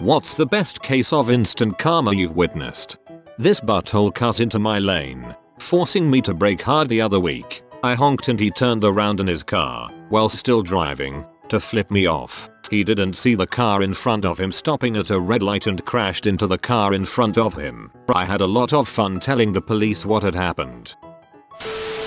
What's the best case of instant karma you've witnessed? This butthole cut into my lane, forcing me to brake hard the other week. I honked and he turned around in his car, while still driving, to flip me off. He didn't see the car in front of him stopping at a red light and crashed into the car in front of him. I had a lot of fun telling the police what had happened.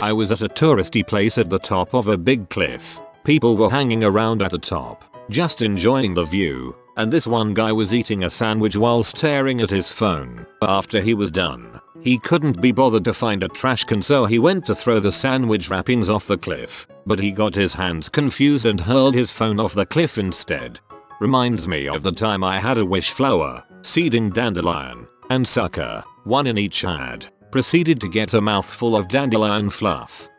I was at a touristy place at the top of a big cliff. People were hanging around at the top, just enjoying the view, and this one guy was eating a sandwich while staring at his phone. After he was done, he couldn't be bothered to find a trash can, so he went to throw the sandwich wrappings off the cliff, but he got his hands confused and hurled his phone off the cliff instead. Reminds me of the time I had a wish flower, seeding dandelion, and sucker, one in each hand, proceeded to get a mouthful of dandelion fluff.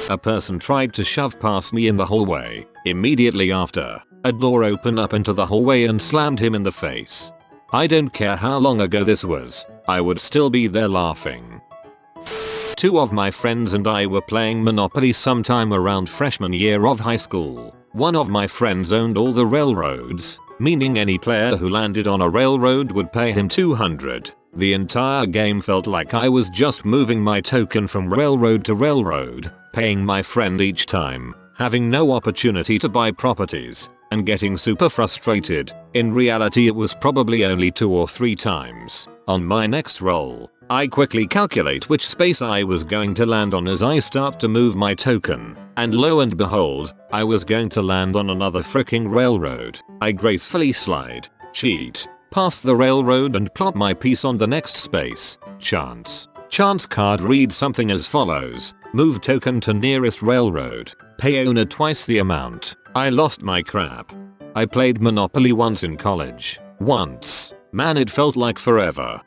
A person tried to shove past me in the hallway. Immediately after, a door opened up into the hallway and slammed him in the face. I don't care how long ago this was, I would still be there laughing. Two of my friends and I were playing Monopoly sometime around freshman year of high school. One of my friends owned all the railroads, meaning any player who landed on a railroad would pay him 200. The entire game felt like I was just moving my token from railroad to railroad, paying my friend each time, having no opportunity to buy properties, and getting super frustrated. In reality it was probably only 2 or 3 times. On my next roll, I quickly calculate which space I was going to land on as I start to move my token, and lo and behold, I was going to land on another freaking railroad. I gracefully slide, cheat, past the railroad and plop my piece on the next space. Chance card reads something as follows: move token to nearest railroad, pay owner twice the amount. I lost my crap. I played Monopoly once in college. Once. Man, it felt like forever.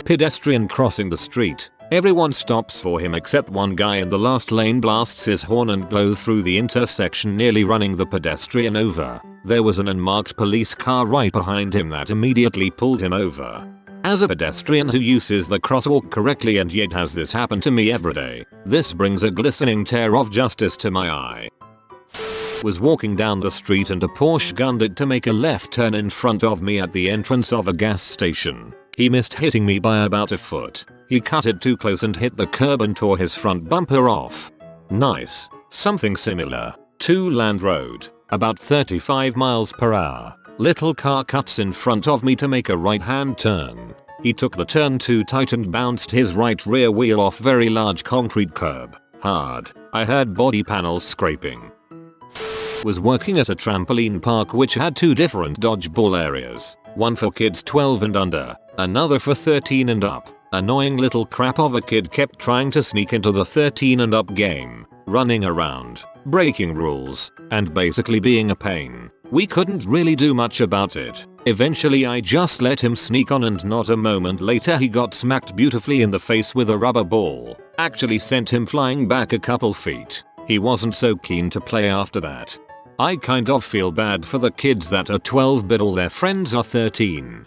Pedestrian crossing the street. Everyone stops for him except one guy in the last lane blasts his horn and blows through the intersection, nearly running the pedestrian over. There was an unmarked police car right behind him that immediately pulled him over. As a pedestrian who uses the crosswalk correctly and yet has this happen to me every day, this brings a glistening tear of justice to my eye. Was walking down the street and a Porsche gunned it to make a left turn in front of me at the entrance of a gas station. He missed hitting me by about a foot. He cut it too close and hit the curb and tore his front bumper off. Nice. Something similar. 2 Land Road. About 35 miles per hour. Little car cuts in front of me to make a right-hand turn. He took the turn too tight and bounced his right rear wheel off very large concrete curb. Hard. I heard body panels scraping. Was working at a trampoline park which had 2 different dodgeball areas. One for kids 12 and under, another for 13 and up. Annoying little crap of a kid kept trying to sneak into the 13 and up game, running around, breaking rules, and basically being a pain. We couldn't really do much about it. Eventually I just let him sneak on, and not a moment later he got smacked beautifully in the face with a rubber ball. Actually sent him flying back a couple feet. He wasn't so keen to play after that. I kind of feel bad for the kids that are 12 but all their friends are 13.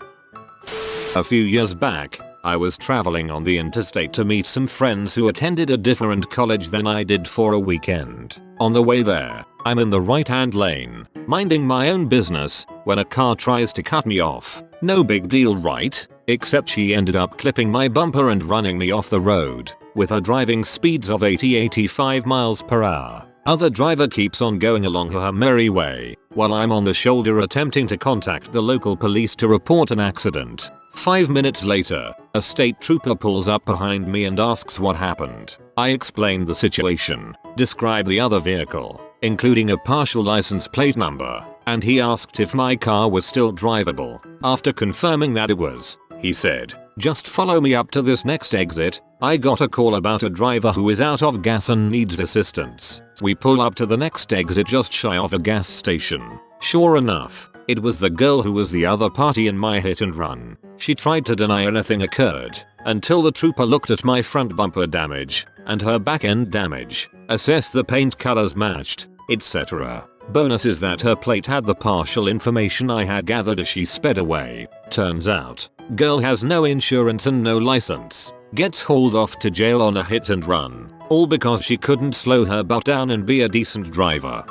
A few years back, I was traveling on the interstate to meet some friends who attended a different college than I did for a weekend. On the way there, I'm in the right-hand lane, minding my own business, when a car tries to cut me off. No big deal, right? Except she ended up clipping my bumper and running me off the road, with her driving speeds of 80-85 miles per hour. Other driver keeps on going along her merry way, while I'm on the shoulder attempting to contact the local police to report an accident. 5 minutes later, a state trooper pulls up behind me and asks what happened. I explained the situation, described the other vehicle, including a partial license plate number, and he asked if my car was still drivable. After confirming that it was, he said, "Just follow me up to this next exit." I got a call about a driver who is out of gas and needs assistance. We pull up to the next exit just shy of a gas station. Sure enough, it was the girl who was the other party in my hit and run. She tried to deny anything occurred, until the trooper looked at my front bumper damage, and her back end damage, assessed the paint colors matched, etc. Bonus is that her plate had the partial information I had gathered as she sped away. Turns out, girl has no insurance and no license. Gets hauled off to jail on a hit and run, all because she couldn't slow her butt down and be a decent driver.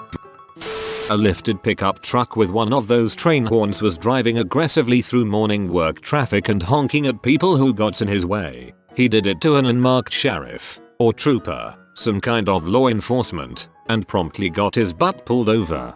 A lifted pickup truck with one of those train horns was driving aggressively through morning work traffic and honking at people who got in his way. He did it to an unmarked sheriff or trooper, some kind of law enforcement, and promptly got his butt pulled over.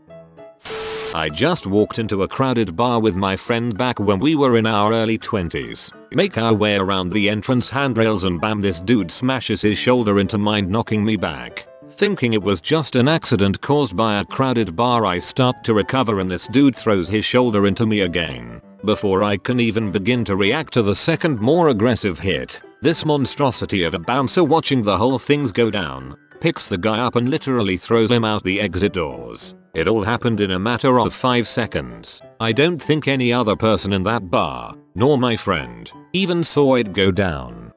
I just walked into a crowded bar with my friend back when we were in our early 20s. Make our way around the entrance handrails and bam, this dude smashes his shoulder into mine, knocking me back. Thinking it was just an accident caused by a crowded bar, I start to recover and this dude throws his shoulder into me again. Before I can even begin to react to the second more aggressive hit, this monstrosity of a bouncer, watching the whole things go down, picks the guy up and literally throws him out the exit doors. It all happened in a matter of 5 seconds. I don't think any other person in that bar, nor my friend, even saw it go down.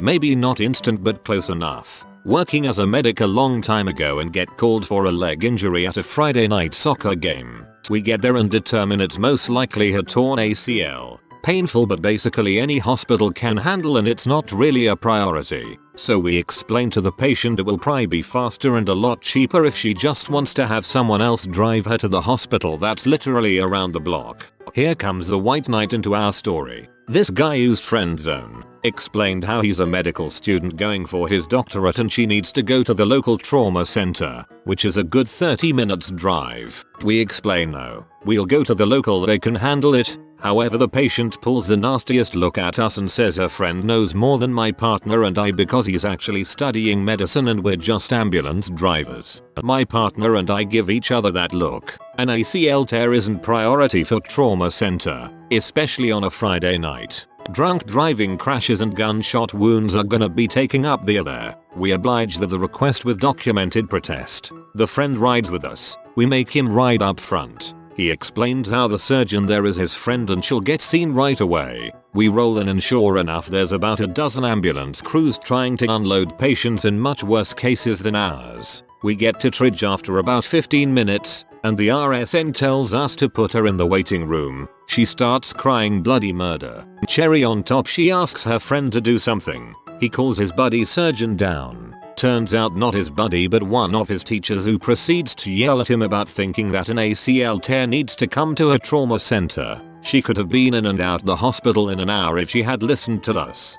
Maybe not instant but close enough. Working as a medic a long time ago and get called for a leg injury at a Friday night soccer game. We get there and determine it's most likely a torn ACL. Painful, but basically any hospital can handle and it's not really a priority. So we explain to the patient it will probably be faster and a lot cheaper if she just wants to have someone else drive her to the hospital that's literally around the block. Here comes the white knight into our story. This guy used friend zone, explained how he's a medical student going for his doctorate and she needs to go to the local trauma center, which is a good 30 minutes drive. We explain no, we'll go to the local, they can handle it. However, the patient pulls the nastiest look at us and says her friend knows more than my partner and I because he's actually studying medicine and we're just ambulance drivers. My partner and I give each other that look. An ACL tear isn't priority for trauma center, especially on a Friday night. Drunk driving crashes and gunshot wounds are gonna be taking up the other. We oblige the request with documented protest. The friend rides with us. We make him ride up front. He explains how the surgeon there is his friend and she'll get seen right away. We roll in and sure enough there's about a dozen ambulance crews trying to unload patients in much worse cases than ours. We get to Tridge after about 15 minutes and the RSN tells us to put her in the waiting room. She starts crying bloody murder. Cherry on top, she asks her friend to do something. He calls his buddy surgeon down. Turns out not his buddy but one of his teachers, who proceeds to yell at him about thinking that an ACL tear needs to come to a trauma center. She could have been in and out the hospital in an hour if she had listened to us.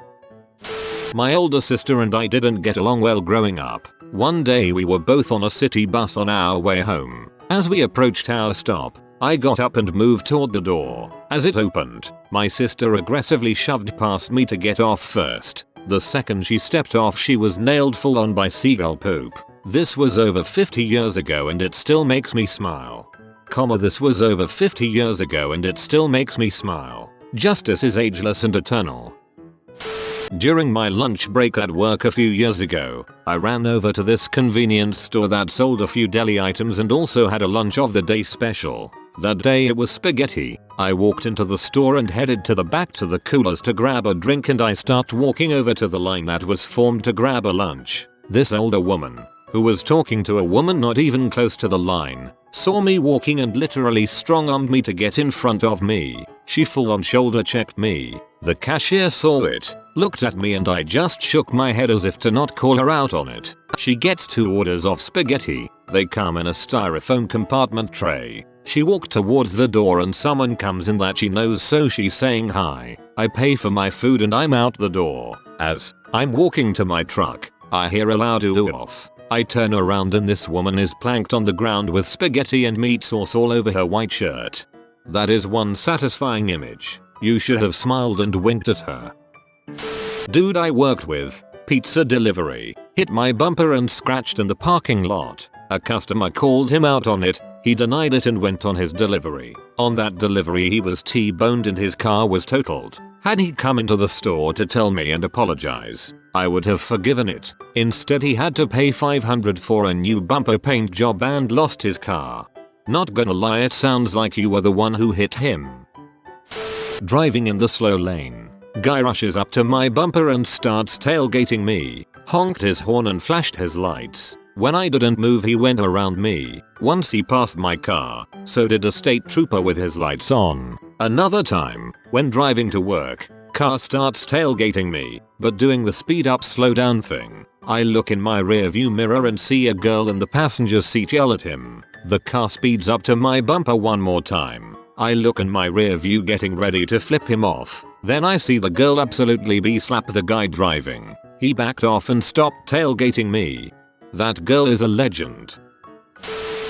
My older sister and I didn't get along well growing up. One day we were both on a city bus on our way home. As we approached our stop, I got up and moved toward the door. As it opened, my sister aggressively shoved past me to get off first. The second she stepped off, she was nailed full on by seagull poop. This was over 50 years ago and it still makes me smile. This was over 50 years ago and it still makes me smile. Justice is ageless and eternal. During my lunch break at work a few years ago, I ran over to this convenience store that sold a few deli items and also had a lunch of the day special. That day it was spaghetti. I walked into the store and headed to the back to the coolers to grab a drink, and I start walking over to the line that was formed to grab a lunch. This older woman, who was talking to a woman not even close to the line, saw me walking and literally strong-armed me to get in front of me. She full on shoulder checked me. The cashier saw it, looked at me, and I just shook my head as if to not call her out on it. She gets 2 orders of spaghetti. They come in a styrofoam compartment tray. She walked towards the door and someone comes in that she knows, so she's saying hi. I pay for my food and I'm out the door. As I'm walking to my truck, I hear a loud ooh-off. I turn around and this woman is planked on the ground with spaghetti and meat sauce all over her white shirt. That is one satisfying image. You should have smiled and winked at her. Dude I worked with, pizza delivery, hit my bumper and scratched in the parking lot. A customer called him out on it. He denied it and went on his delivery. On that delivery he was T-boned and his car was totaled. Had he come into the store to tell me and apologize, I would have forgiven it. Instead he had to pay $500 for a new bumper paint job and lost his car. Not gonna lie, it sounds like you were the one who hit him. Driving in the slow lane. Guy rushes up to my bumper and starts tailgating me. Honked his horn and flashed his lights. When I didn't move he went around me. Once he passed my car, so did a state trooper with his lights on. Another time, when driving to work, car starts tailgating me, but doing the speed up slow down thing. I look in my rear view mirror and see a girl in the passenger seat yell at him. The car speeds up to my bumper one more time. I look in my rear view getting ready to flip him off. Then I see the girl absolutely slap the guy driving. He backed off and stopped tailgating me. That girl is a legend.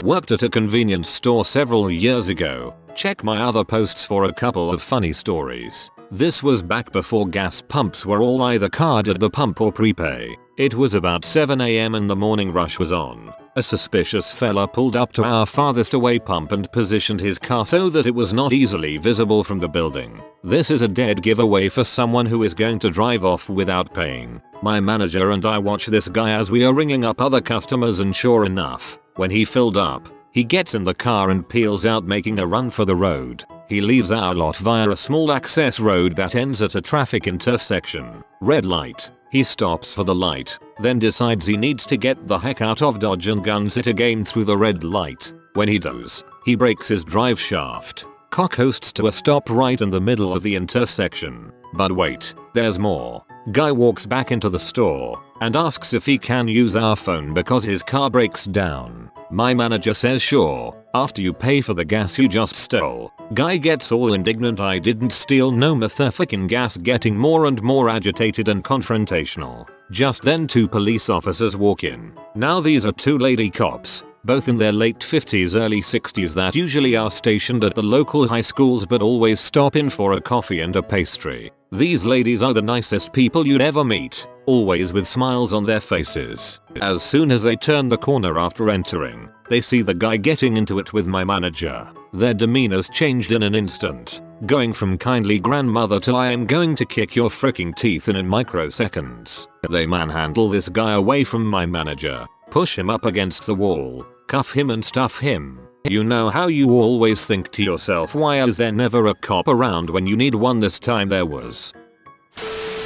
Worked at a convenience store several years ago. Check my other posts for a couple of funny stories. This was back before gas pumps were all either card at the pump or prepay. It was about 7 AM and the morning rush was on. A suspicious fella pulled up to our farthest away pump and positioned his car so that it was not easily visible from the building. This is a dead giveaway for someone who is going to drive off without paying. My manager and I watch this guy as we are ringing up other customers, and sure enough, when he filled up, he gets in the car and peels out, making a run for the road. He leaves our lot via a small access road that ends at a traffic intersection. Red light. He stops for the light, then decides he needs to get the heck out of Dodge and guns it again through the red light. When he does, he brakes his drive shaft, coasts to a stop right in the middle of the intersection. But wait, there's more. Guy walks back into the store and asks if he can use our phone because his car breaks down. My manager says sure, after you pay for the gas you just stole. Guy gets all indignant. I didn't steal no motherfucking gas, getting more and more agitated and confrontational. Just then two police officers walk in. Now these are two lady cops, both in their late 50s early 60s, that usually are stationed at the local high schools but always stop in for a coffee and a pastry. These ladies are the nicest people you'd ever meet, always with smiles on their faces. As soon as they turn the corner after entering, they see the guy getting into it with my manager. Their demeanors changed in an instant, going from kindly grandmother to I am going to kick your freaking teeth in microseconds. They manhandle this guy away from my manager, push him up against the wall, cuff him and stuff him. You know how you always think to yourself, why is there never a cop around when you need one? This time there was.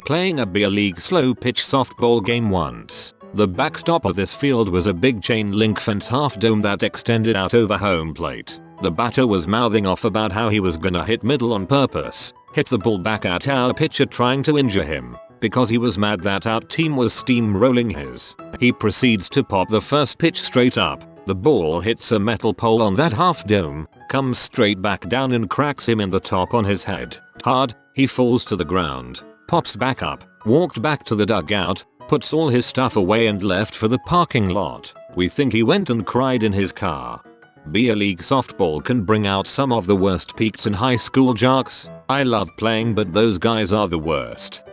Playing a beer league slow pitch softball game once. The backstop of this field was a big chain link fence half dome that extended out over home plate. The batter was mouthing off about how he was gonna hit middle on purpose, hit the ball back at our pitcher trying to injure him, because he was mad that our team was steamrolling his. He proceeds to pop the first pitch straight up. The ball hits a metal pole on that half dome, comes straight back down and cracks him in the top on his head. Hard, he falls to the ground, pops back up, walked back to the dugout, puts all his stuff away and left for the parking lot. We think he went and cried in his car. Beer league softball can bring out some of the worst peaks in high school jocks. I love playing, but those guys are the worst.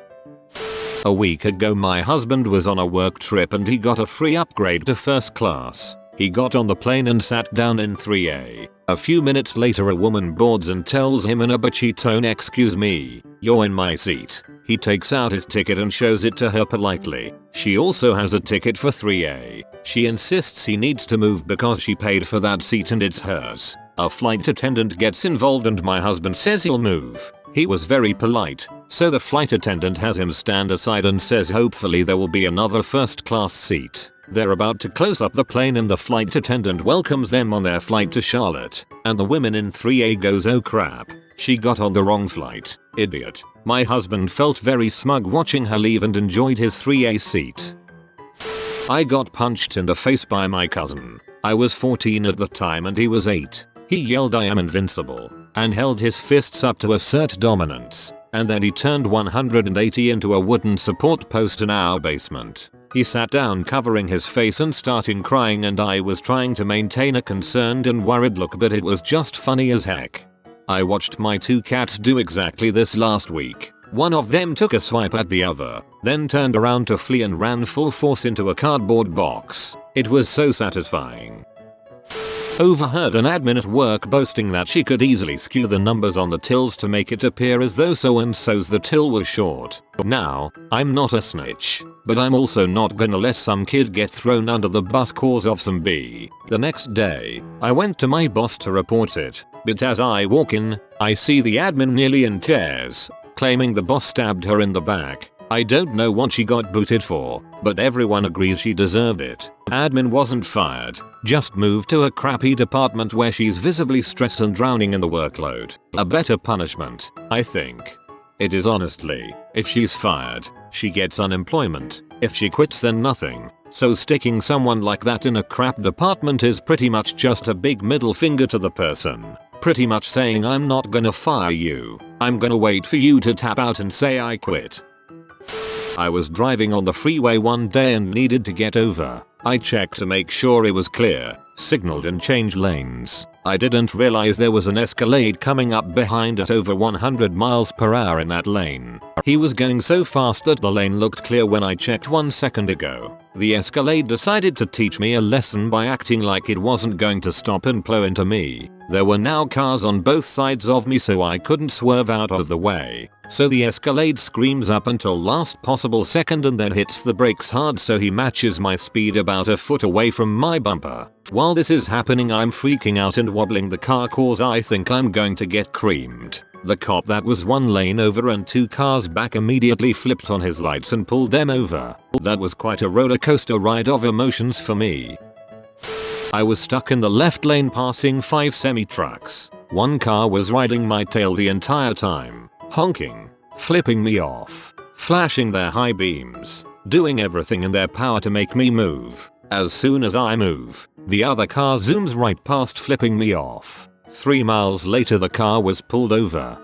A week ago my husband was on a work trip and he got a free upgrade to first class. He got on the plane and sat down in 3A. A few minutes later a woman boards and tells him in a bitchy tone, "Excuse me, you're in my seat." He takes out his ticket and shows it to her politely. She also has a ticket for 3A. She insists he needs to move because she paid for that seat and it's hers. A flight attendant gets involved and my husband says he'll move. He was very polite, so the flight attendant has him stand aside and says hopefully there will be another first class seat. They're about to close up the plane and the flight attendant welcomes them on their flight to Charlotte, and the woman in 3A goes, "Oh crap, she got on the wrong flight, idiot." My husband felt very smug watching her leave and enjoyed his 3A seat. I got punched in the face by my cousin. I was 14 at the time and he was 8. He yelled "I am invincible" and held his fists up to assert dominance, and then he turned 180 into a wooden support post in our basement. He sat down covering his face and starting crying, and I was trying to maintain a concerned and worried look, but it was just funny as heck. I watched my two cats do exactly this last week. One of them took a swipe at the other, then turned around to flee and ran full force into a cardboard box. It was so satisfying. Overheard an admin at work boasting that she could easily skew the numbers on the tills to make it appear as though so and so's the till was short. Now, I'm not a snitch, but I'm also not gonna let some kid get thrown under the bus cause of some B. The next day, I went to my boss to report it, but as I walk in, I see the admin nearly in tears, claiming the boss stabbed her in the back. I don't know what she got booted for, but everyone agrees she deserved it. Admin wasn't fired, just moved to a crappy department where she's visibly stressed and drowning in the workload. A better punishment, I think. It is honestly, if she's fired, she gets unemployment. If she quits then nothing. So sticking someone like that in a crap department is pretty much just a big middle finger to the person. Pretty much saying I'm not gonna fire you. I'm gonna wait for you to tap out and say I quit. I was driving on the freeway one day and needed to get over. I checked to make sure it was clear, signaled and changed lanes. I didn't realize there was an Escalade coming up behind at over 100 miles per hour in that lane. He was going so fast that the lane looked clear when I checked 1 second ago. The Escalade decided to teach me a lesson by acting like it wasn't going to stop and plow into me. There were now cars on both sides of me so I couldn't swerve out of the way. So the Escalade screams up until last possible second and then hits the brakes hard so he matches my speed about a foot away from my bumper. While this is happening I'm freaking out and wobbling the car cause I think I'm going to get creamed. The cop that was 1 lane over and 2 cars back immediately flipped on his lights and pulled them over. That was quite a roller coaster ride of emotions for me. I was stuck in the left lane passing 5 semi-trucks. 1 car was riding my tail the entire time, honking, flipping me off, flashing their high beams, doing everything in their power to make me move. As soon as I move, the other car zooms right past flipping me off. 3 miles later the car was pulled over.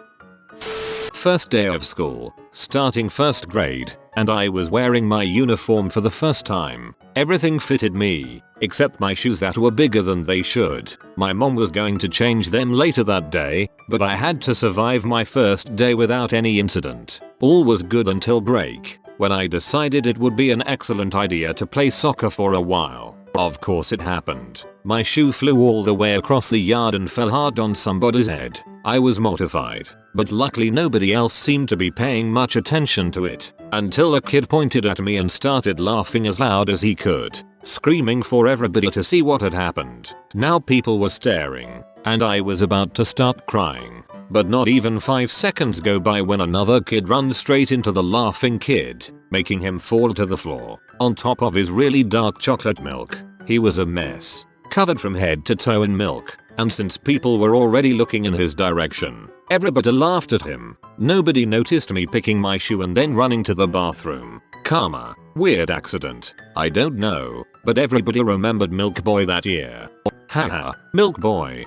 First day of school, starting 1st grade, and I was wearing my uniform for the first time. Everything fitted me, except my shoes that were bigger than they should. My mom was going to change them later that day, but I had to survive my first day without any incident. All was good until break, when I decided it would be an excellent idea to play soccer for a while. Of course it happened. My shoe flew all the way across the yard and fell hard on somebody's head. I was mortified, but luckily nobody else seemed to be paying much attention to it, until a kid pointed at me and started laughing as loud as he could, screaming for everybody to see what had happened. Now people were staring, and I was about to start crying. But not even 5 seconds go by when another kid runs straight into the laughing kid, making him fall to the floor, on top of his really dark chocolate milk. He was a mess, covered from head to toe in milk, and since people were already looking in his direction, everybody laughed at him. Nobody noticed me picking my shoe and then running to the bathroom. Karma. Weird accident. I don't know, but everybody remembered Milk Boy that year. Haha, Milk Boy.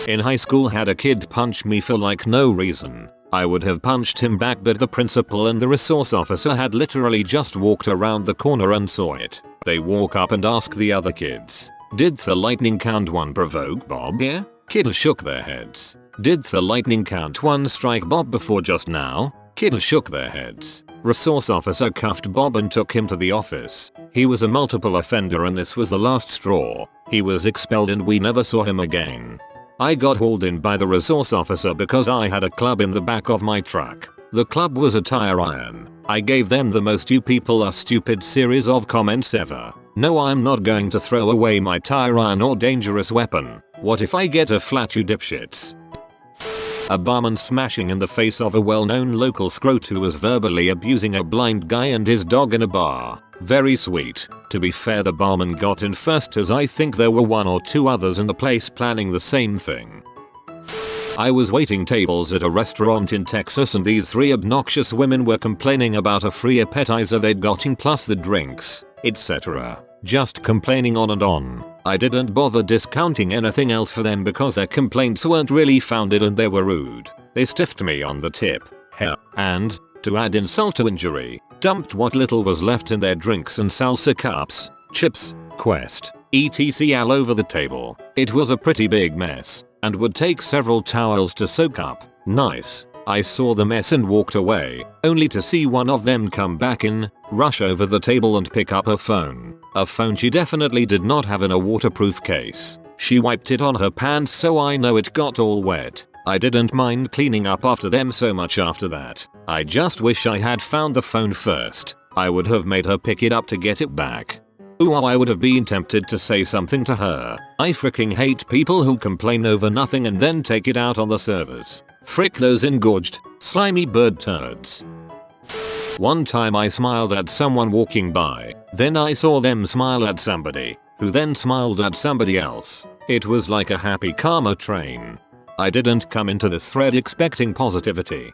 In high school had a kid punch me for like no reason. I would have punched him back but the principal and the resource officer had literally just walked around the corner and saw it. They walk up and ask the other kids, "Did the lightning count 1 provoke Bob here?" Kids shook their heads. "Did the lightning count 1 strike Bob before just now?" Kids shook their heads. Resource officer cuffed Bob and took him to the office. He was a multiple offender and this was the last straw. He was expelled and we never saw him again. I got hauled in by the resource officer because I had a club in the back of my truck. The club was a tire iron. I gave them the most "you people are stupid" series of comments ever. No, I'm not going to throw away my tire iron or dangerous weapon. What if I get a flat, you dipshits? A barman smashing in the face of a well-known local scrote who was verbally abusing a blind guy and his dog in a bar. Very sweet. To be fair, the barman got in first as I think there were 1 or 2 others in the place planning the same thing. I was waiting tables at a restaurant in Texas and these 3 obnoxious women were complaining about a free appetizer they'd gotten plus the drinks, etc. Just complaining on and on. I didn't bother discounting anything else for them because their complaints weren't really founded and they were rude. They stiffed me on the tip. Hell, and, to add insult to injury, dumped what little was left in their drinks and salsa cups, chips, Quest, etc. all over the table. It was a pretty big mess, and would take several towels to soak up. Nice. I saw the mess and walked away, only to see one of them come back in, rush over the table and pick up her phone. A phone she definitely did not have in a waterproof case. She wiped it on her pants so I know it got all wet. I didn't mind cleaning up after them so much after that. I just wish I had found the phone first. I would have made her pick it up to get it back. Ooh, I would have been tempted to say something to her. I freaking hate people who complain over nothing and then take it out on the servers. Frick those engorged, slimy bird turds. One time I smiled at someone walking by, then I saw them smile at somebody, who then smiled at somebody else. It was like a happy karma train. I didn't come into this thread expecting positivity.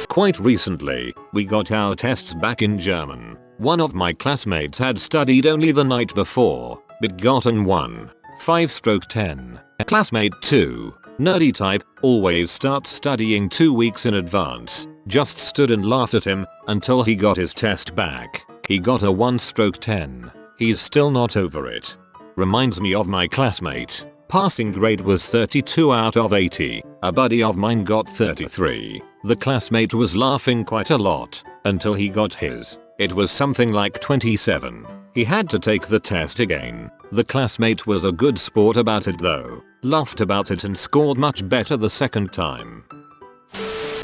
Quite recently, we got our tests back in German. One of my classmates had studied only the night before, but gotten 1.5/10. Classmate 2, nerdy type, always starts studying 2 weeks in advance. Just stood and laughed at him until he got his test back. He got a 1/10. He's still not over it. Reminds me of my classmate. Passing grade was 32 out of 80. A buddy of mine got 33. The classmate was laughing quite a lot until he got his. It was something like 27. He had to take the test again. The classmate was a good sport about it though. Laughed about it and scored much better the second time.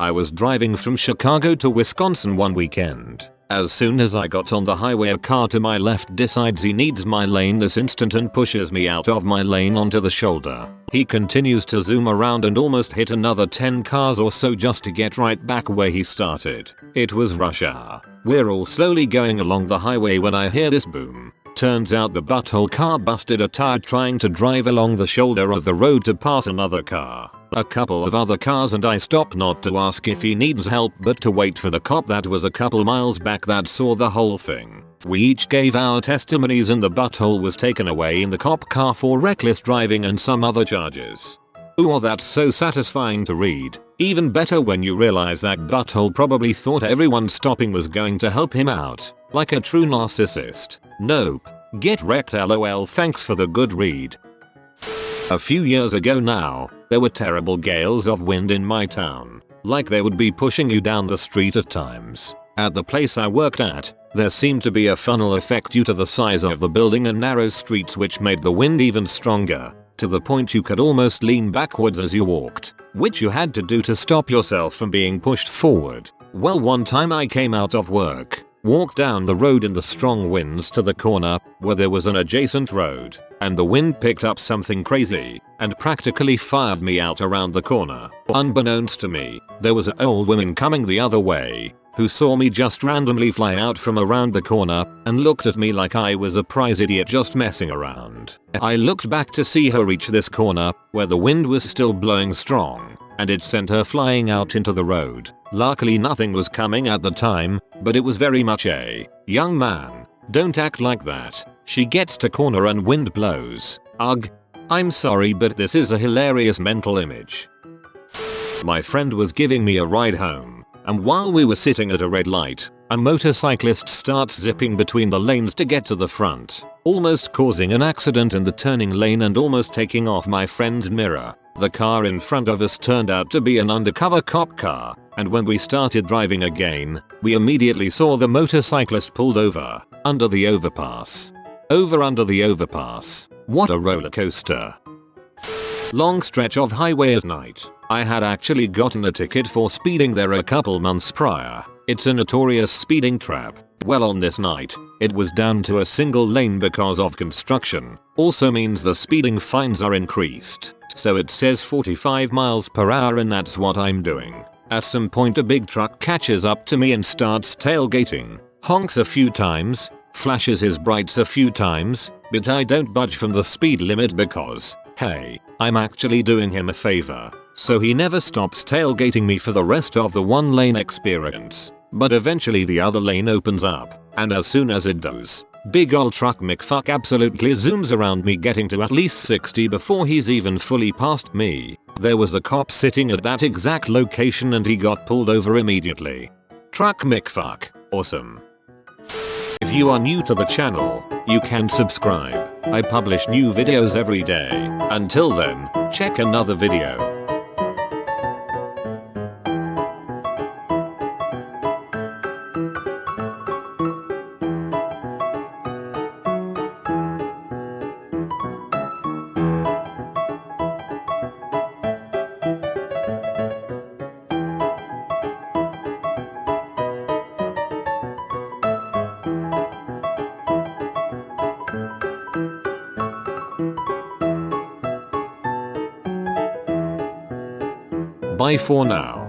I was driving from Chicago to Wisconsin one weekend. As soon as I got on the highway, a car to my left decides he needs my lane this instant and pushes me out of my lane onto the shoulder. He continues to zoom around and almost hit another 10 cars or so just to get right back where he started. It was rush hour. We're all slowly going along the highway when I hear this boom. Turns out the butthole car busted a tire trying to drive along the shoulder of the road to pass another car. A couple of other cars, and I stopped not to ask if he needs help but to wait for the cop that was a couple miles back that saw the whole thing. We each gave our testimonies and the butthole was taken away in the cop car for reckless driving and some other charges. Ooh, that's so satisfying to read. Even better when you realize that butthole probably thought everyone stopping was going to help him out. Like a true narcissist. Nope. Get wrecked lol, thanks for the good read. A few years ago now, there were terrible gales of wind in my town. Like they would be pushing you down the street at times. At the place I worked at, there seemed to be a funnel effect due to the size of the building and narrow streets, which made the wind even stronger, to the point you could almost lean backwards as you walked, which you had to do to stop yourself from being pushed forward. Well, one time I came out of work, walked down the road in the strong winds to the corner where there was an adjacent road, and the wind picked up something crazy and practically fired me out around the corner. Unbeknownst to me, there was an old woman coming the other way who saw me just randomly fly out from around the corner and looked at me like I was a prize idiot just messing around. I looked back to see her reach this corner where the wind was still blowing strong, and it sent her flying out into the road. Luckily nothing was coming at the time, but it was very much a young man, don't act like that. She gets to corner and wind blows. Ugh. I'm sorry, but this is a hilarious mental image. My friend was giving me a ride home, and while we were sitting at a red light, a motorcyclist starts zipping between the lanes to get to the front, almost causing an accident in the turning lane and almost taking off my friend's mirror. The car in front of us turned out to be an undercover cop car, and when we started driving again, we immediately saw the motorcyclist pulled over, under the overpass. Under the overpass. What a roller coaster. Long stretch of highway at night. I had actually gotten a ticket for speeding there a couple months prior. It's a notorious speeding trap. Well, on this night, it was down to a single lane because of construction. Also means the speeding fines are increased. So it says 45 miles per hour and that's what I'm doing. At some point a big truck catches up to me and starts tailgating. Honks a few times, flashes his brights a few times, but I don't budge from the speed limit because, hey, I'm actually doing him a favor. So he never stops tailgating me for the rest of the one lane experience. But eventually the other lane opens up, and as soon as it does, big ol' truck McFuck absolutely zooms around me, getting to at least 60 before he's even fully past me. There was a cop sitting at that exact location and he got pulled over immediately. Truck McFuck, awesome. If you are new to the channel, you can subscribe. I publish new videos every day. Until then, check another video. Bye for now.